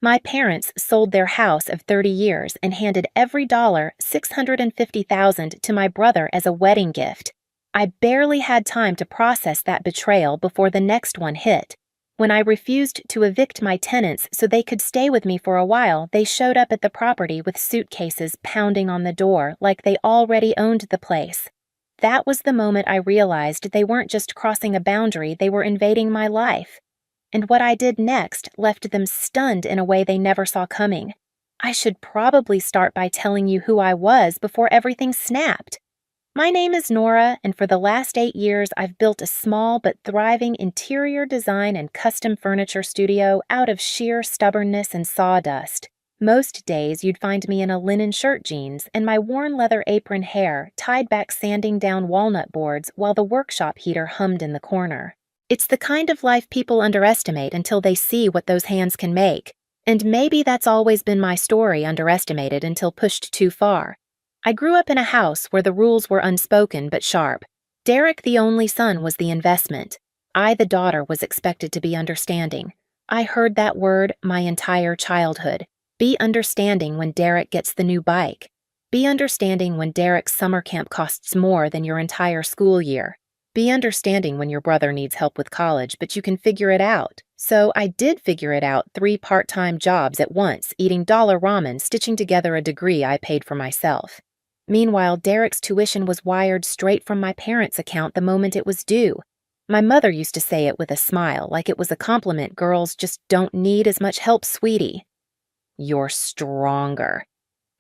My parents sold their house of 30 years and handed every dollar, $650,000, to my brother as a wedding gift. I barely had time to process that betrayal before the next one hit. When I refused to evict my tenants so they could stay with me for a while, they showed up at the property with suitcases pounding on the door like they already owned the place. That was the moment I realized they weren't just crossing a boundary, they were invading my life. And what I did next left them stunned in a way they never saw coming. I should probably start by telling you who I was before everything snapped. My name is Nora, and for the last 8 years, I've built a small but thriving interior design and custom furniture studio out of sheer stubbornness and sawdust. Most days, you'd find me in a linen shirt jeans and my worn leather apron hair tied back sanding down walnut boards while the workshop heater hummed in the corner. It's the kind of life people underestimate until they see what those hands can make. And maybe that's always been my story, underestimated until pushed too far. I grew up in a house where the rules were unspoken but sharp. Derek, the only son, was the investment. I, the daughter, was expected to be understanding. I heard that word my entire childhood. Be understanding when Derek gets the new bike. Be understanding when Derek's summer camp costs more than your entire school year. Be understanding when your brother needs help with college, but you can figure it out. So I did figure it out, 3 part-time jobs at once, eating dollar ramen, stitching together a degree I paid for myself. Meanwhile, Derek's tuition was wired straight from my parents' account the moment it was due. My mother used to say it with a smile, like it was a compliment. Girls just don't need as much help, sweetie. You're stronger.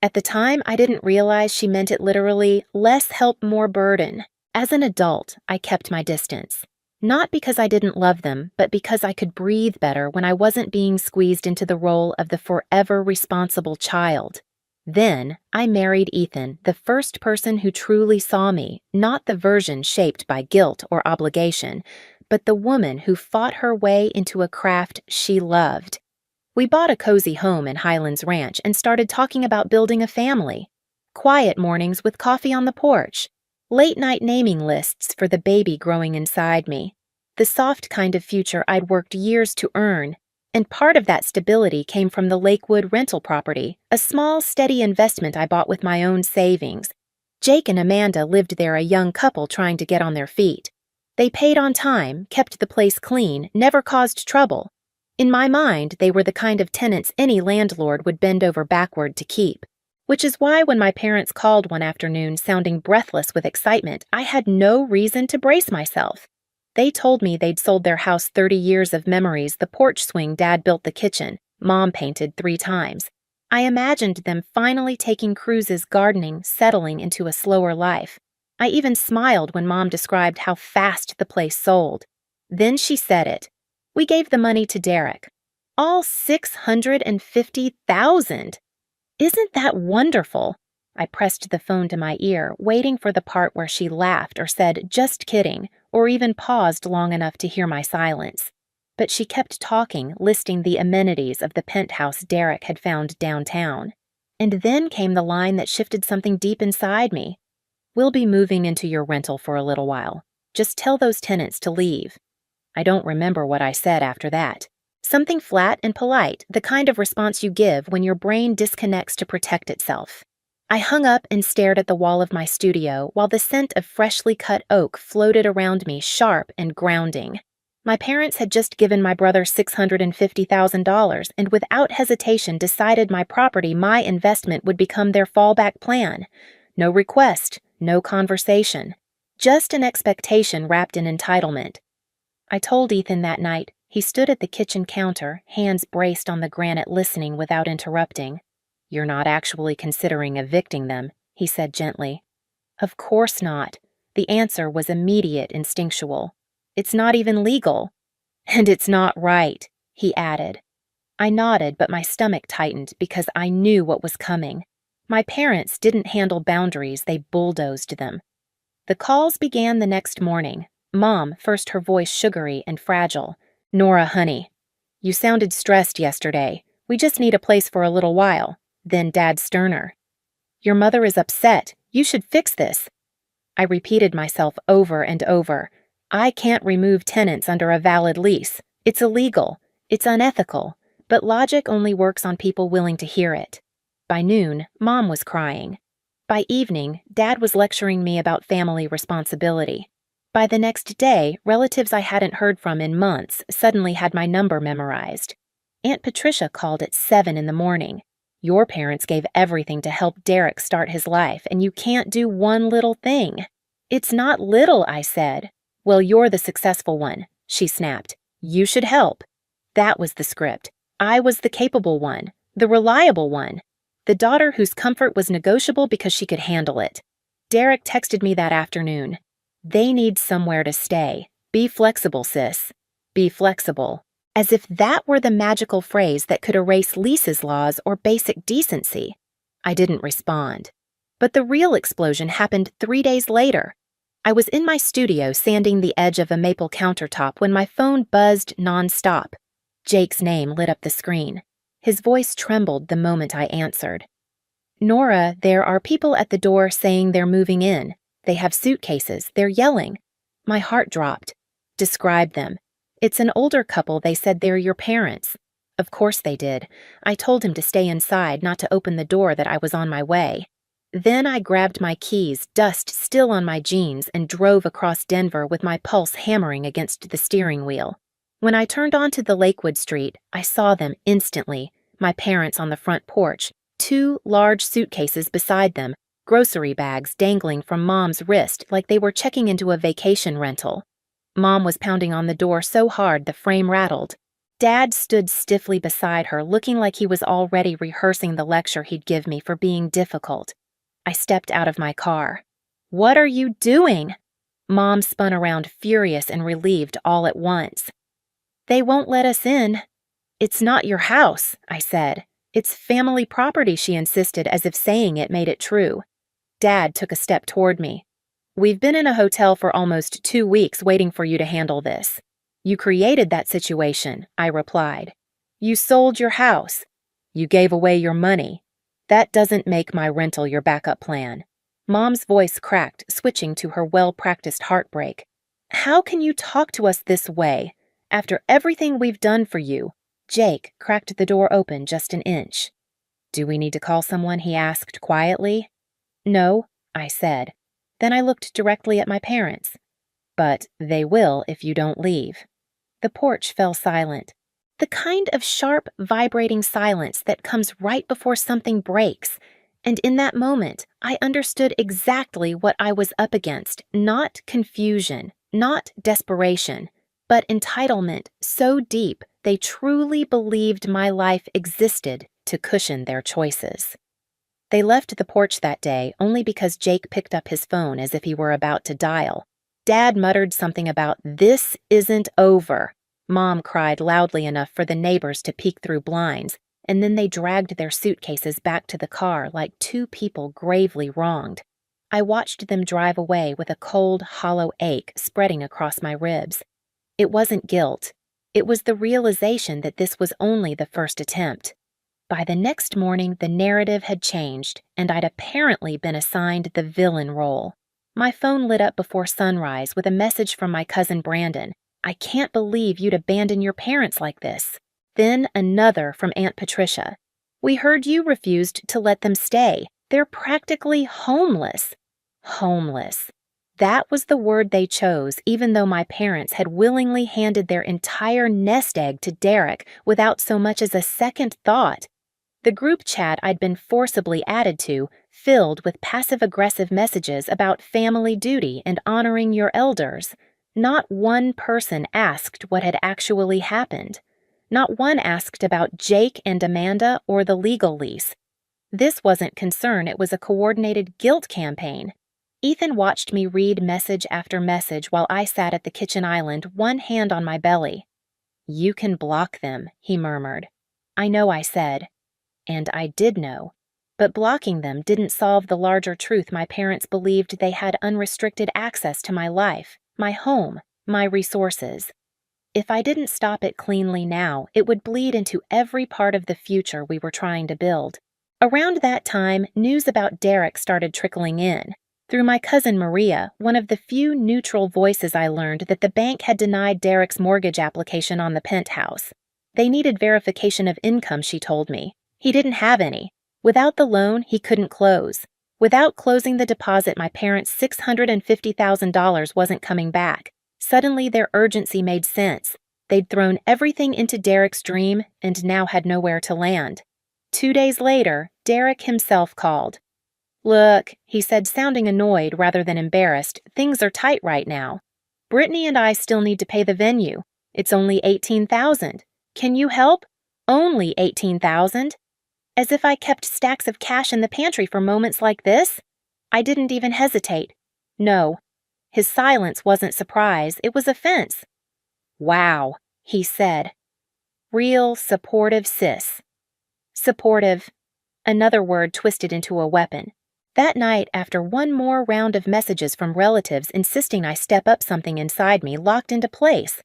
At the time, I didn't realize she meant it literally, less help, more burden. As an adult, I kept my distance. Not because I didn't love them, but because I could breathe better when I wasn't being squeezed into the role of the forever responsible child. Then, I married Ethan, the first person who truly saw me, not the version shaped by guilt or obligation, but the woman who fought her way into a craft she loved. We bought a cozy home in Highlands Ranch and started talking about building a family. Quiet mornings with coffee on the porch. Late-night naming lists for the baby growing inside me. The soft kind of future I'd worked years to earn. And part of that stability came from the Lakewood rental property, a small, steady investment I bought with my own savings. Jake and Amanda lived there, a young couple trying to get on their feet. They paid on time, kept the place clean, never caused trouble. In my mind, they were the kind of tenants any landlord would bend over backward to keep. Which is why when my parents called one afternoon sounding breathless with excitement, I had no reason to brace myself. They told me they'd sold their house 30 years of memories, the porch swing Dad built the kitchen, Mom painted 3 times. I imagined them finally taking cruises, gardening, settling into a slower life. I even smiled when Mom described how fast the place sold. Then she said it. We gave the money to Derek. All $650,000. Isn't that wonderful? I pressed the phone to my ear, waiting for the part where she laughed or said, just kidding, or even paused long enough to hear my silence. But she kept talking, listing the amenities of the penthouse Derek had found downtown. And then came the line that shifted something deep inside me. We'll be moving into your rental for a little while. Just tell those tenants to leave. I don't remember what I said after that. Something flat and polite, the kind of response you give when your brain disconnects to protect itself. I hung up and stared at the wall of my studio while the scent of freshly cut oak floated around me, sharp and grounding. My parents had just given my brother $650,000 and without hesitation decided my property, my investment, would become their fallback plan. No request, no conversation. Just an expectation wrapped in entitlement. I told Ethan that night. He stood at the kitchen counter, hands braced on the granite, listening without interrupting. You're not actually considering evicting them, he said gently. Of course not. The answer was immediate, instinctual. It's not even legal. And it's not right, he added. I nodded, but my stomach tightened because I knew what was coming. My parents didn't handle boundaries, they bulldozed them. The calls began the next morning. Mom, first, her voice sugary and fragile. Nora, honey, you sounded stressed yesterday. We just need a place for a little while. Then Dad, sterner. Your mother is upset. You should fix this. I repeated myself over and over. I can't remove tenants under a valid lease. It's illegal. It's unethical. But logic only works on people willing to hear it. By noon, Mom was crying. By evening, Dad was lecturing me about family responsibility. By the next day, relatives I hadn't heard from in months suddenly had my number memorized. Aunt Patricia called at 7 in the morning. Your parents gave everything to help Derek start his life, and you can't do one little thing. It's not little, I said. Well, you're the successful one, she snapped. You should help. That was the script. I was the capable one, the reliable one, the daughter whose comfort was negotiable because she could handle it. Derek texted me that afternoon. They need somewhere to stay. Be flexible, sis. Be flexible. As if that were the magical phrase that could erase Lisa's laws or basic decency. I didn't respond. But the real explosion happened 3 days later. I was in my studio sanding the edge of a maple countertop when my phone buzzed nonstop. Jake's name lit up the screen. His voice trembled the moment I answered. Nora, there are people at the door saying they're moving in. They have suitcases. They're yelling. My heart dropped. Describe them. It's an older couple. They said they're your parents. Of course they did. I told him to stay inside, not to open the door, that I was on my way. Then I grabbed my keys, dust still on my jeans, and drove across Denver with my pulse hammering against the steering wheel. When I turned onto the Lakewood Street, I saw them instantly, my parents on the front porch, 2 large suitcases beside them, grocery bags dangling from Mom's wrist like they were checking into a vacation rental. Mom was pounding on the door so hard the frame rattled. Dad stood stiffly beside her, looking like he was already rehearsing the lecture he'd give me for being difficult. I stepped out of my car. What are you doing? Mom spun around, furious and relieved all at once. They won't let us in. It's not your house, I said. It's family property, she insisted, as if saying it made it true. Dad took a step toward me. We've been in a hotel for almost 2 weeks waiting for you to handle this. You created that situation, I replied. You sold your house. You gave away your money. That doesn't make my rental your backup plan. Mom's voice cracked, switching to her well-practiced heartbreak. How can you talk to us this way? After everything we've done for you. Jake cracked the door open just an inch. Do we need to call someone? He asked quietly. No, I said. Then I looked directly at my parents. But they will if you don't leave. The porch fell silent. The kind of sharp, vibrating silence that comes right before something breaks. And in that moment, I understood exactly what I was up against. Not confusion, not desperation, but entitlement so deep they truly believed my life existed to cushion their choices. They left the porch that day only because Jake picked up his phone as if he were about to dial. Dad muttered something about, "This isn't over." Mom cried loudly enough for the neighbors to peek through blinds, and then they dragged their suitcases back to the car like 2 people gravely wronged. I watched them drive away with a cold, hollow ache spreading across my ribs. It wasn't guilt. It was the realization that this was only the first attempt. By the next morning, the narrative had changed, and I'd apparently been assigned the villain role. My phone lit up before sunrise with a message from my cousin Brandon. I can't believe you'd abandon your parents like this. Then another from Aunt Patricia. We heard you refused to let them stay. They're practically homeless. Homeless. That was the word they chose, even though my parents had willingly handed their entire nest egg to Derek without so much as a second thought. The group chat I'd been forcibly added to, filled with passive-aggressive messages about family duty and honoring your elders. Not one person asked what had actually happened. Not one asked about Jake and Amanda or the legal lease. This wasn't concern, it was a coordinated guilt campaign. Ethan watched me read message after message while I sat at the kitchen island, one hand on my belly. You can block them, he murmured. I know, I said. And I did know. But blocking them didn't solve the larger truth my parents believed they had unrestricted access to my life, my home, my resources. If I didn't stop it cleanly now, it would bleed into every part of the future we were trying to build. Around that time, news about Derek started trickling in. Through my cousin Maria, one of the few neutral voices, I learned that the bank had denied Derek's mortgage application on the penthouse. They needed verification of income, she told me. He didn't have any. Without the loan, he couldn't close. Without closing the deposit, my parents' $650,000 wasn't coming back. Suddenly, their urgency made sense. They'd thrown everything into Derek's dream and now had nowhere to land. 2 days later, Derek himself called. "Look," he said, sounding annoyed rather than embarrassed, "things are tight right now. Brittany and I still need to pay the venue. It's only $18,000. Can you help? Only $18,000? As if I kept stacks of cash in the pantry for moments like this? I didn't even hesitate. No. His silence wasn't surprise, it was offense. "Wow," he said. "Real supportive sis." Supportive. Another word twisted into a weapon. That night, after one more round of messages from relatives insisting I step up, something inside me locked into place.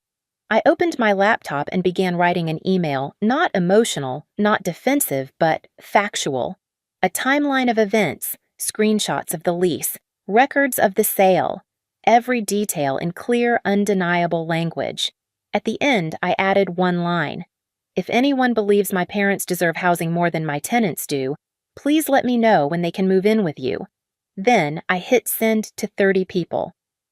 I opened my laptop and began writing an email, not emotional, not defensive, but factual. A timeline of events, screenshots of the lease, records of the sale, every detail in clear, undeniable language. At the end, I added one line. "If anyone believes my parents deserve housing more than my tenants do, please let me know when they can move in with you." Then I hit send to 30 people.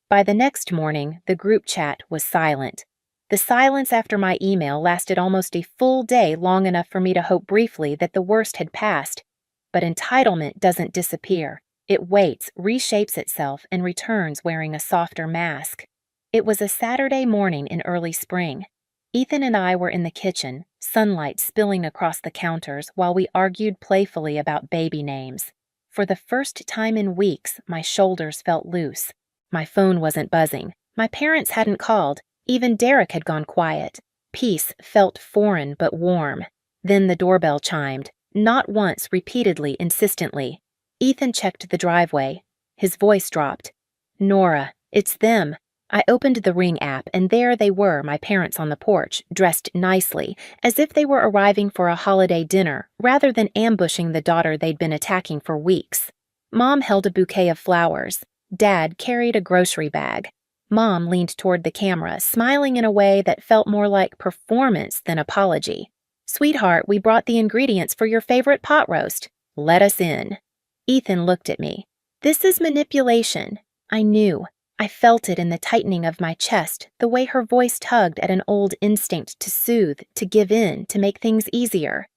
By the next morning, the group chat was silent. The silence after my email lasted almost a full day, long enough for me to hope briefly that the worst had passed. But entitlement doesn't disappear. It waits, reshapes itself, and returns wearing a softer mask. It was a Saturday morning in early spring. Ethan and I were in the kitchen, sunlight spilling across the counters while we argued playfully about baby names. For the first time in weeks, my shoulders felt loose. My phone wasn't buzzing. My parents hadn't called. Even Derek had gone quiet. Peace felt foreign but warm. Then the doorbell chimed, not once, repeatedly, insistently. Ethan checked the driveway. His voice dropped. "Nora, it's them." I opened the Ring app, and there they were, my parents on the porch, dressed nicely, as if they were arriving for a holiday dinner, rather than ambushing the daughter they'd been attacking for weeks. Mom held a bouquet of flowers. Dad carried a grocery bag. Mom leaned toward the camera, smiling in a way that felt more like performance than apology. "Sweetheart, we brought the ingredients for your favorite pot roast. Let us in." Ethan looked at me. "This is manipulation." I knew. I felt it in the tightening of my chest, the way her voice tugged at an old instinct to soothe, to give in, to make things easier.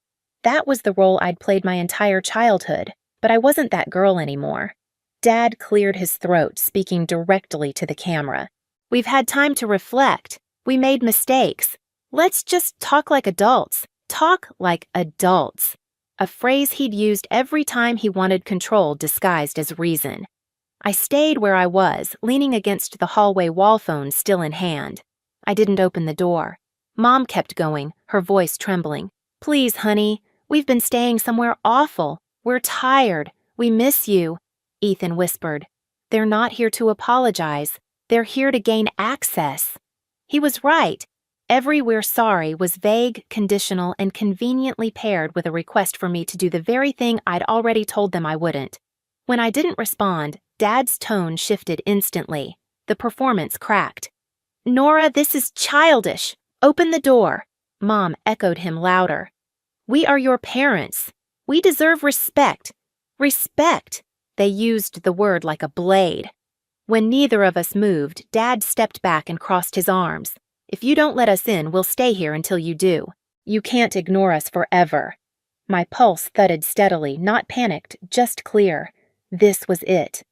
That was the role I'd played my entire childhood, but I wasn't that girl anymore. Dad cleared his throat, speaking directly to the camera. "We've had time to reflect. We made mistakes. Let's just talk like adults. Talk like adults." A phrase he'd used every time he wanted control disguised as reason. I stayed where I was, leaning against the hallway wall phone still in hand. I didn't open the door. Mom kept going, her voice trembling. "Please, honey, we've been staying somewhere awful. We're tired. We miss you." Ethan whispered. "They're not here to apologize. They're here to gain access." He was right. Every "we're sorry" was vague, conditional, and conveniently paired with a request for me to do the very thing I'd already told them I wouldn't. When I didn't respond, Dad's tone shifted instantly. The performance cracked. "Nora, this is childish. Open the door." Mom echoed him louder. "We are your parents. We deserve respect." Respect. They used the word like a blade. When neither of us moved, Dad stepped back and crossed his arms. "If you don't let us in, we'll stay here until you do. You can't ignore us forever." My pulse thudded steadily, not panicked, just clear. This was it.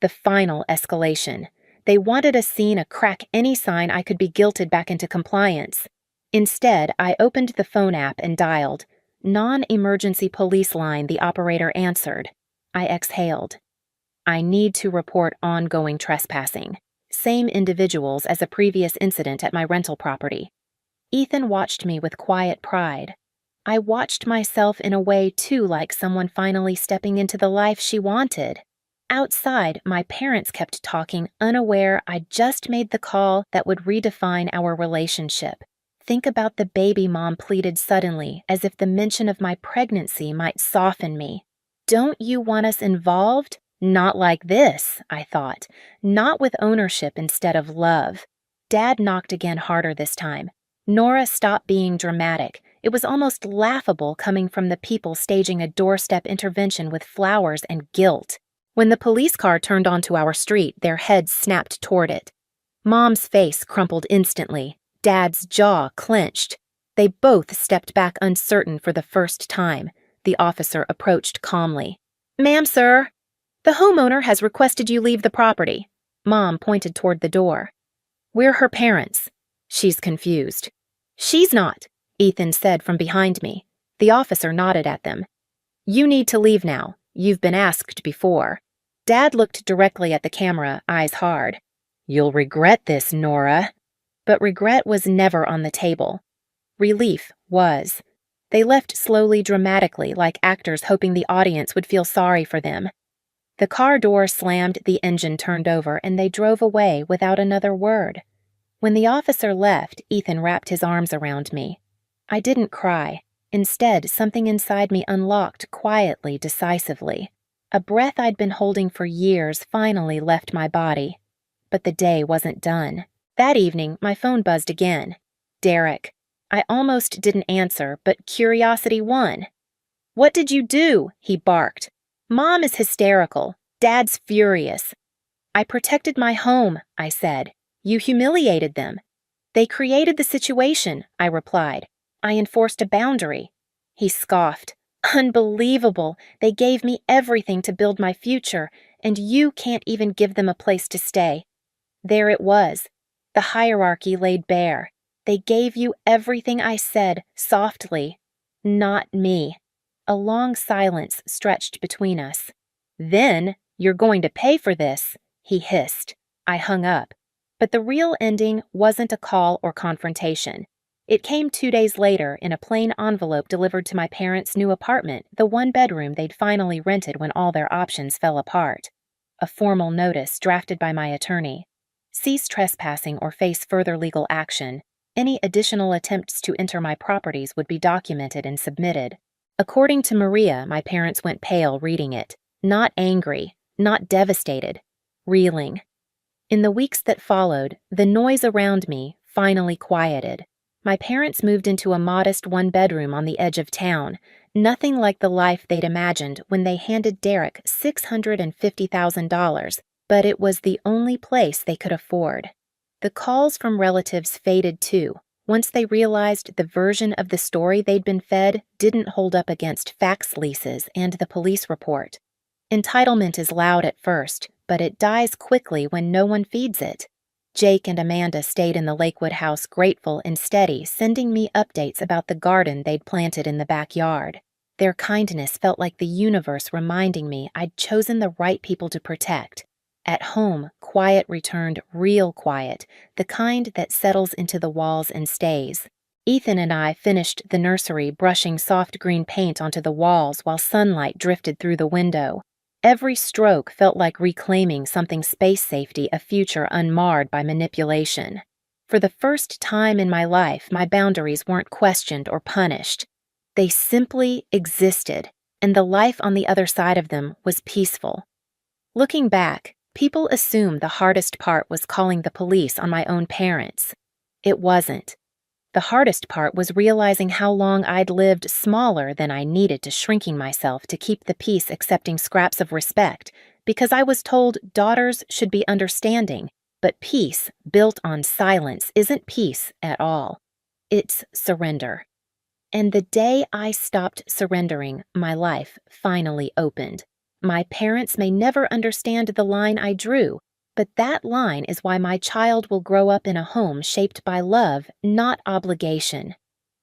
The final escalation. They wanted a scene, a crack, any sign I could be guilted back into compliance. Instead, I opened the phone app and dialed. "Non-emergency police line," the operator answered. I exhaled. "I need to report ongoing trespassing. Same individuals as a previous incident at my rental property." Ethan watched me with quiet pride. I watched myself in a way too like someone finally stepping into the life she wanted. Outside, my parents kept talking, unaware I'd just made the call that would redefine our relationship. "Think about the baby," Mom pleaded suddenly, as if the mention of my pregnancy might soften me. "Don't you want us involved? Not like this," I thought. Not with ownership instead of love. Dad knocked again, harder this time. Nora stopped being dramatic. It was almost laughable coming from the people staging a doorstep intervention with flowers and guilt. When the police car turned onto our street, their heads snapped toward it. Mom's face crumpled instantly. Dad's jaw clenched. They both stepped back uncertain for the first time. The officer approached calmly. "Ma'am, sir, the homeowner has requested you leave the property." Mom pointed toward the door. "We're her parents." "She's confused." "She's not," Ethan said from behind me. The officer nodded at them. "You need to leave now. You've been asked before." Dad looked directly at the camera, eyes hard. "You'll regret this, Nora." But regret was never on the table. Relief was. They left slowly, dramatically, like actors hoping the audience would feel sorry for them. The car door slammed, the engine turned over, and they drove away without another word. When the officer left, Ethan wrapped his arms around me. I didn't cry. Instead, something inside me unlocked quietly, decisively. A breath I'd been holding for years finally left my body. But the day wasn't done. That evening, my phone buzzed again. Derek. I almost didn't answer, but curiosity won. "What did you do?" he barked. "Mom is hysterical. Dad's furious." "I protected my home," I said. "You humiliated them." "They created the situation," I replied. "I enforced a boundary." He scoffed. "Unbelievable. They gave me everything to build my future, and you can't even give them a place to stay." There it was. The hierarchy laid bare. They gave you everything, I said, softly. Not me. A long silence stretched between us. "Then, you're going to pay for this," he hissed. I hung up. But the real ending wasn't a call or confrontation. It came 2 days later in a plain envelope delivered to my parents' new apartment, the one bedroom they'd finally rented when all their options fell apart. A formal notice drafted by my attorney. Cease trespassing or face further legal action. Any additional attempts to enter my properties would be documented and submitted. According to Maria, my parents went pale reading it. Not angry, not devastated, reeling. In the weeks that followed, the noise around me finally quieted. My parents moved into a modest one-bedroom on the edge of town, nothing like the life they'd imagined when they handed Derek $650,000, but it was the only place they could afford. The calls from relatives faded too, once they realized the version of the story they'd been fed didn't hold up against fax leases and the police report. Entitlement is loud at first, but it dies quickly when no one feeds it. Jake and Amanda stayed in the Lakewood house grateful and steady, sending me updates about the garden they'd planted in the backyard. Their kindness felt like the universe reminding me I'd chosen the right people to protect. At home, quiet returned, real quiet, the kind that settles into the walls and stays. Ethan and I finished the nursery brushing soft green paint onto the walls while sunlight drifted through the window. Every stroke felt like reclaiming something space safety, a future unmarred by manipulation. For the first time in my life, my boundaries weren't questioned or punished. They simply existed, and the life on the other side of them was peaceful. Looking back, people assume the hardest part was calling the police on my own parents. It wasn't. The hardest part was realizing how long I'd lived smaller than I needed to, shrinking myself to keep the peace, accepting scraps of respect, because I was told daughters should be understanding, but peace built on silence isn't peace at all. It's surrender. And the day I stopped surrendering, my life finally opened. My parents may never understand the line I drew, but that line is why my child will grow up in a home shaped by love, not obligation.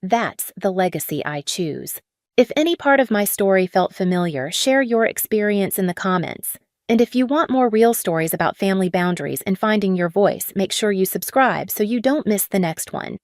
That's the legacy I choose. If any part of my story felt familiar, share your experience in the comments. And if you want more real stories about family boundaries and finding your voice, make sure you subscribe so you don't miss the next one.